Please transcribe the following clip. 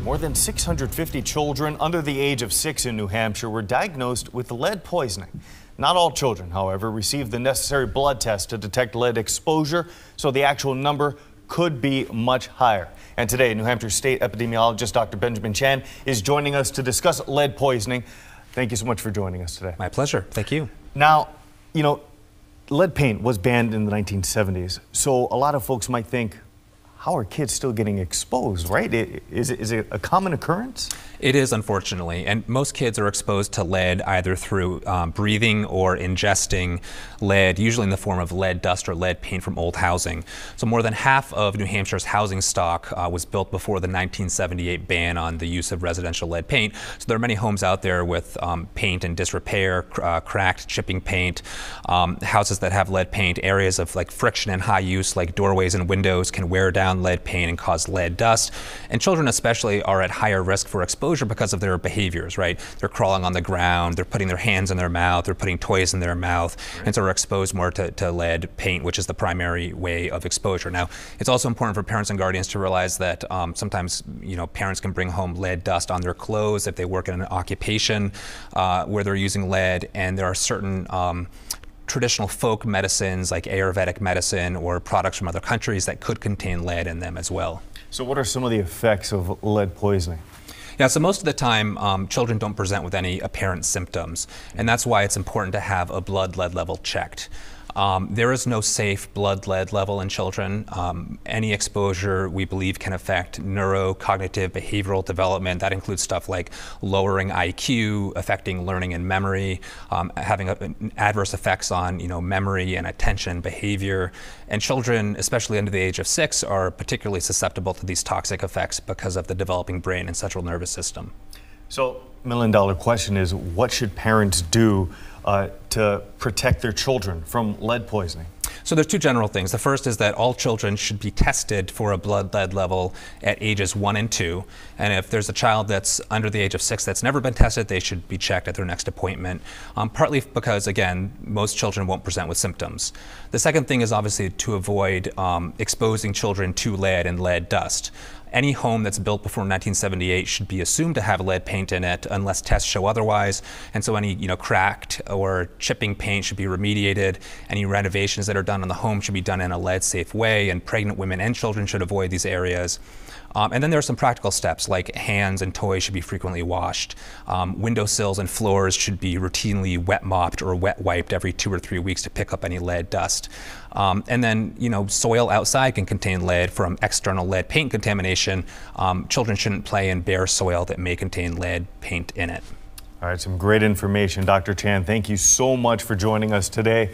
More than 650 children under the age of 6 in New Hampshire were diagnosed with lead poisoning. Not all children, however, received the necessary blood test to detect lead exposure, so the actual number could be much higher. And today, New Hampshire State epidemiologist Dr. Benjamin Chan is joining us to discuss lead poisoning. Thank you so much for joining us today. My pleasure. Thank you. Now, lead paint was banned in the 1970s, so a lot of folks might think, how are kids still getting exposed, right? Is it a common occurrence? It is, unfortunately, and most kids are exposed to lead either through breathing or ingesting lead, usually in the form of lead dust or lead paint from old housing. So more than half of New Hampshire's housing stock was built before the 1978 ban on the use of residential lead paint. So there are many homes out there with paint in disrepair, cracked, chipping paint, houses that have lead paint, areas of like friction and high use like doorways and windows can wear down lead paint and cause lead dust. And children especially are at higher risk for exposure because of their behaviors, right? They're crawling on the ground, they're putting their hands in their mouth, they're putting toys in their mouth, and so are exposed more to lead paint, which is the primary way of exposure. Now, it's also important for parents and guardians to realize that sometimes, parents can bring home lead dust on their clothes if they work in an occupation where they're using lead, and there are certain traditional folk medicines like Ayurvedic medicine or products from other countries that could contain lead in them as well. So what are some of the effects of lead poisoning? Yeah, so most of the time, children don't present with any apparent symptoms, and that's why it's important to have a blood lead level checked. There is no safe blood lead level in children. Any exposure, we believe, can affect neurocognitive behavioral development. That includes stuff like lowering IQ, affecting learning and memory, having adverse effects on memory and attention behavior. And children, especially under the age of 6, are particularly susceptible to these toxic effects because of the developing brain and central nervous system. So, $1 million question is, what should parents do to protect their children from lead poisoning? So there's two general things. The first is that all children should be tested for a blood lead level at ages 1 and 2. And if there's a child that's under the age of 6 that's never been tested, they should be checked at their next appointment, partly because, again, most children won't present with symptoms. The second thing is obviously to avoid exposing children to lead and lead dust. Any home that's built before 1978 should be assumed to have lead paint in it unless tests show otherwise. And so any cracked or chipping paint should be remediated. Any renovations that are done on the home should be done in a lead safe way, and pregnant women and children should avoid these areas. And then there are some practical steps like hands and toys should be frequently washed. Windowsills and floors should be routinely wet mopped or wet wiped every 2 or 3 weeks to pick up any lead dust. And then, soil outside can contain lead from external lead paint contamination. Children shouldn't play in bare soil that may contain lead paint in it. All right, some great information. Dr. Chan, thank you so much for joining us today.